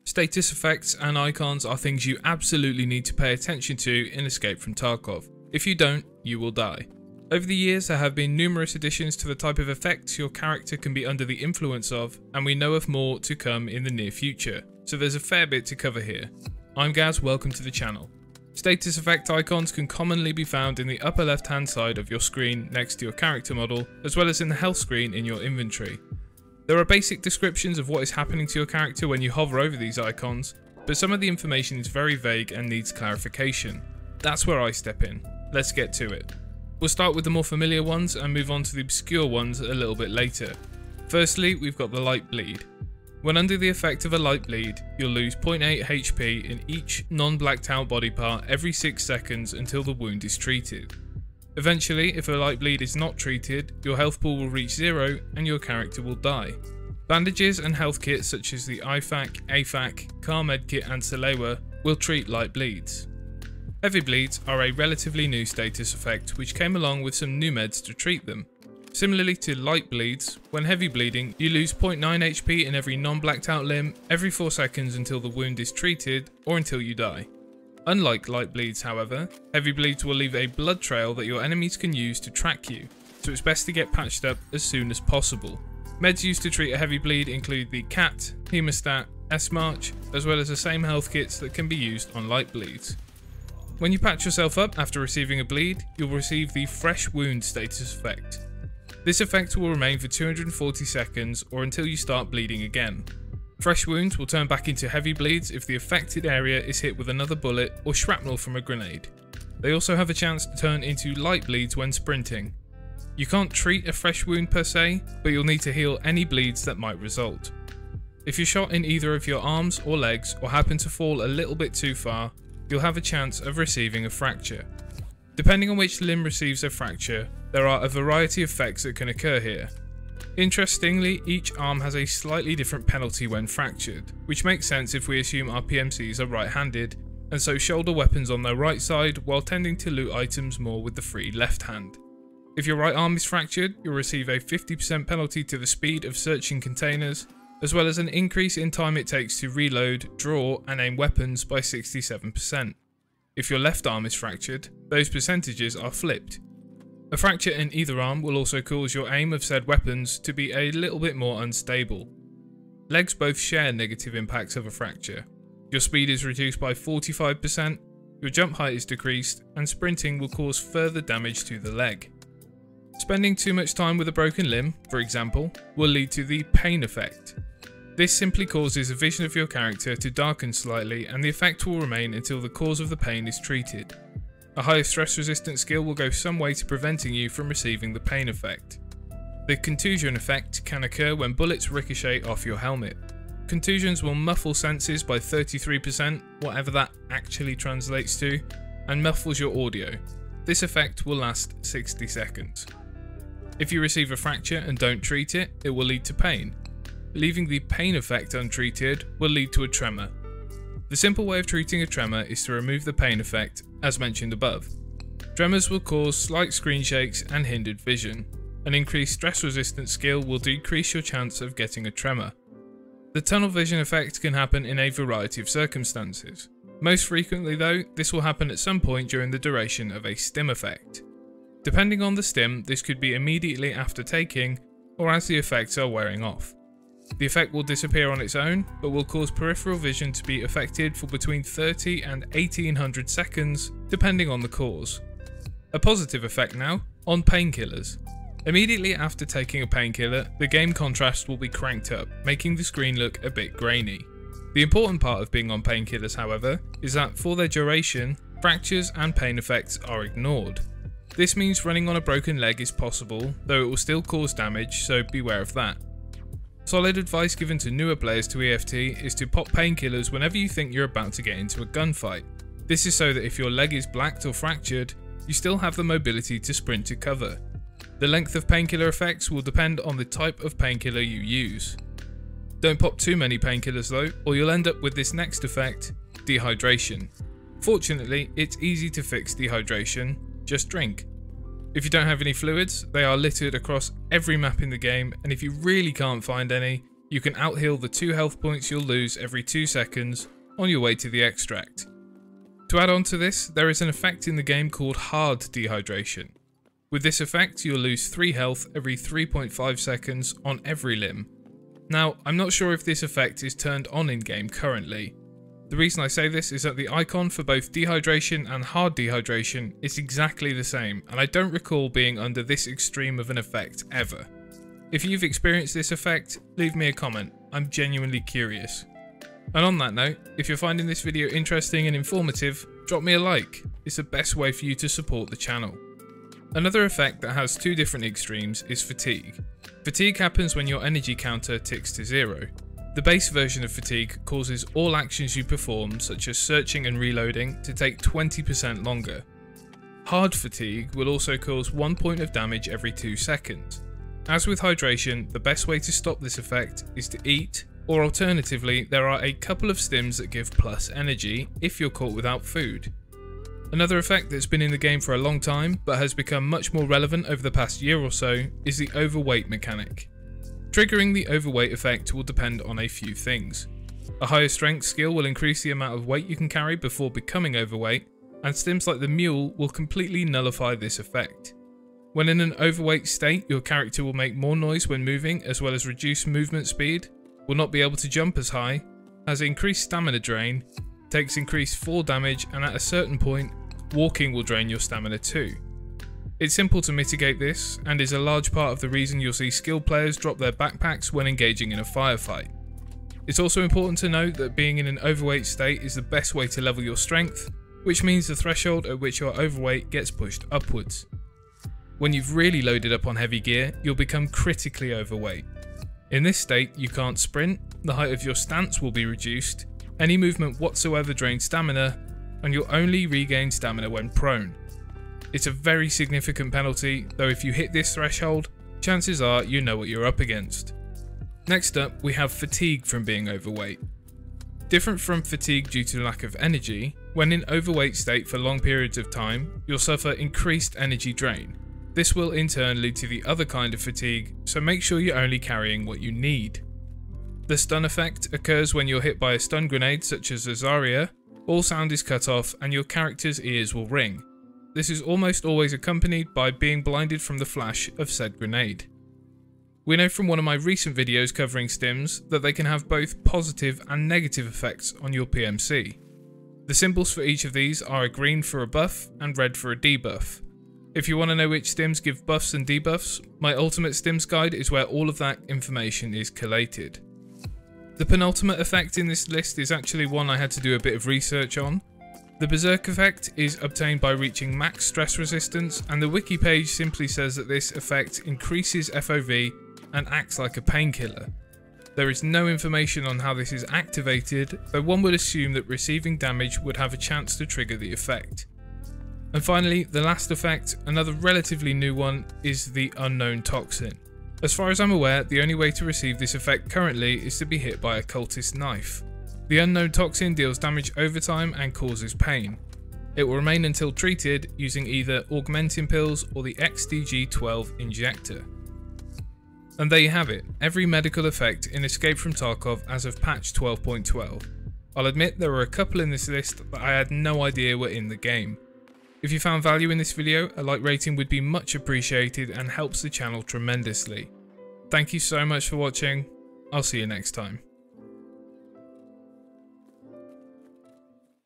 Status effects and icons are things you absolutely need to pay attention to in Escape from Tarkov. If you don't, you will die. Over the years there have been numerous additions to the type of effects your character can be under the influence of, and we know of more to come in the near future, so there's a fair bit to cover here. I'm Gaz, welcome to the channel. Status effect icons can commonly be found in the upper left hand side of your screen next to your character model, as well as in the health screen in your inventory. There are basic descriptions of what is happening to your character when you hover over these icons, but some of the information is very vague and needs clarification. That's where I step in. Let's get to it. We'll start with the more familiar ones and move on to the obscure ones a little bit later. Firstly, we've got the light bleed. When under the effect of a light bleed, you'll lose 0.8 HP in each non-blacked out body part every 6 seconds until the wound is treated. Eventually, if a light bleed is not treated, your health pool will reach 0 and your character will die. Bandages and health kits such as the IFAK, AFAK, Car Med Kit and Salewa will treat light bleeds. Heavy bleeds are a relatively new status effect which came along with some new meds to treat them. Similarly to light bleeds, when heavy bleeding, you lose 0.9 HP in every non-blacked out limb every 4 seconds until the wound is treated or until you die. Unlike light bleeds however, heavy bleeds will leave a blood trail that your enemies can use to track you, so it's best to get patched up as soon as possible. Meds used to treat a heavy bleed include the CAT, Hemostat, S-March, as well as the same health kits that can be used on light bleeds. When you patch yourself up after receiving a bleed, you'll receive the Fresh Wound status effect. This effect will remain for 240 seconds or until you start bleeding again. Fresh wounds will turn back into heavy bleeds if the affected area is hit with another bullet or shrapnel from a grenade. They also have a chance to turn into light bleeds when sprinting. You can't treat a fresh wound per se, but you'll need to heal any bleeds that might result. If you're shot in either of your arms or legs or happen to fall a little bit too far, you'll have a chance of receiving a fracture. Depending on which limb receives a fracture, there are a variety of effects that can occur here. Interestingly, each arm has a slightly different penalty when fractured, which makes sense if we assume our PMCs are right-handed, and so shoulder weapons on their right side while tending to loot items more with the free left hand. If your right arm is fractured, you'll receive a 50% penalty to the speed of searching containers, as well as an increase in time it takes to reload, draw and aim weapons by 67%. If your left arm is fractured, those percentages are flipped. A fracture in either arm will also cause your aim of said weapons to be a little bit more unstable. Legs both share negative impacts of a fracture. Your speed is reduced by 45%, your jump height is decreased, and sprinting will cause further damage to the leg. Spending too much time with a broken limb, for example, will lead to the pain effect. This simply causes the vision of your character to darken slightly and the effect will remain until the cause of the pain is treated. A high stress resistant skill will go some way to preventing you from receiving the pain effect. The contusion effect can occur when bullets ricochet off your helmet. Contusions will muffle senses by 33%, whatever that actually translates to, and muffles your audio. This effect will last 60 seconds. If you receive a fracture and don't treat it, it will lead to pain. Leaving the pain effect untreated will lead to a tremor. The simple way of treating a tremor is to remove the pain effect, as mentioned above. Tremors will cause slight screen shakes and hindered vision. An increased stress resistant skill will decrease your chance of getting a tremor. The tunnel vision effect can happen in a variety of circumstances. Most frequently though, this will happen at some point during the duration of a Stim effect. Depending on the Stim, this could be immediately after taking, or as the effects are wearing off. The effect will disappear on its own, but will cause peripheral vision to be affected for between 30 and 1800 seconds, depending on the cause. A positive effect now, on painkillers. Immediately after taking a painkiller, the game contrast will be cranked up, making the screen look a bit grainy. The important part of being on painkillers, however, is that for their duration, fractures and pain effects are ignored. This means running on a broken leg is possible, though it will still cause damage, so beware of that. Solid advice given to newer players to EFT is to pop painkillers whenever you think you're about to get into a gunfight. This is so that if your leg is blacked or fractured, you still have the mobility to sprint to cover. The length of painkiller effects will depend on the type of painkiller you use. Don't pop too many painkillers though, or you'll end up with this next effect, dehydration. Fortunately, it's easy to fix dehydration, just drink. If you don't have any fluids, they are littered across every map in the game, and if you really can't find any, You can out-heal the 2 health points you'll lose every 2 seconds on your way to the extract. To add on to this, there is an effect in the game called hard dehydration. With this effect, you'll lose 3 health every 3.5 seconds on every limb. Now, I'm not sure if this effect is turned on in-game currently. The reason I say this is that the icon for both dehydration and hard dehydration is exactly the same, and I don't recall being under this extreme of an effect ever. If you've experienced this effect, leave me a comment, I'm genuinely curious. And on that note, if you're finding this video interesting and informative, drop me a like, it's the best way for you to support the channel. Another effect that has 2 different extremes is fatigue. Fatigue happens when your energy counter ticks to 0. The base version of fatigue causes all actions you perform, such as searching and reloading, to take 20% longer. Hard fatigue will also cause 1 point of damage every 2 seconds. As with hydration, the best way to stop this effect is to eat, or alternatively, there are a couple of stims that give plus energy if you're caught without food. Another effect that's been in the game for a long time, but has become much more relevant over the past year or so, is the overweight mechanic. Triggering the overweight effect will depend on a few things. A higher strength skill will increase the amount of weight you can carry before becoming overweight, and stims like the mule will completely nullify this effect. When in an overweight state, your character will make more noise when moving, as well as reduce movement speed, will not be able to jump as high, has increased stamina drain, takes increased fall damage, and at a certain point, walking will drain your stamina too. It's simple to mitigate this, and is a large part of the reason you'll see skilled players drop their backpacks when engaging in a firefight. It's also important to note that being in an overweight state is the best way to level your strength, which means the threshold at which you're overweight gets pushed upwards. When you've really loaded up on heavy gear, you'll become critically overweight. In this state, you can't sprint, the height of your stance will be reduced, any movement whatsoever drains stamina, and you'll only regain stamina when prone. It's a very significant penalty, though if you hit this threshold, chances are you know what you're up against. Next up, we have fatigue from being overweight. Different from fatigue due to lack of energy, when in overweight state for long periods of time, you'll suffer increased energy drain. This will in turn lead to the other kind of fatigue, so make sure you're only carrying what you need. The stun effect occurs when you're hit by a stun grenade such as a Zarya, all sound is cut off and your character's ears will ring. This is almost always accompanied by being blinded from the flash of said grenade. We know from one of my recent videos covering stims that they can have both positive and negative effects on your PMC. The symbols for each of these are a green for a buff and red for a debuff. If you want to know which stims give buffs and debuffs, my ultimate stims guide is where all of that information is collated. The penultimate effect in this list is actually one I had to do a bit of research on. The Berserk effect is obtained by reaching max stress resistance, and the wiki page simply says that this effect increases FOV and acts like a painkiller. There is no information on how this is activated, though one would assume that receiving damage would have a chance to trigger the effect. And finally, the last effect, another relatively new one, is the unknown toxin. As far as I'm aware, the only way to receive this effect currently is to be hit by a cultist knife. The unknown toxin deals damage over time and causes pain. It will remain until treated using either augmenting pills or the XDG-12 injector. And there you have it, every medical effect in Escape from Tarkov as of patch 12.12. I'll admit there were a couple in this list that I had no idea were in the game. If you found value in this video, a like rating would be much appreciated and helps the channel tremendously. Thank you so much for watching, I'll see you next time.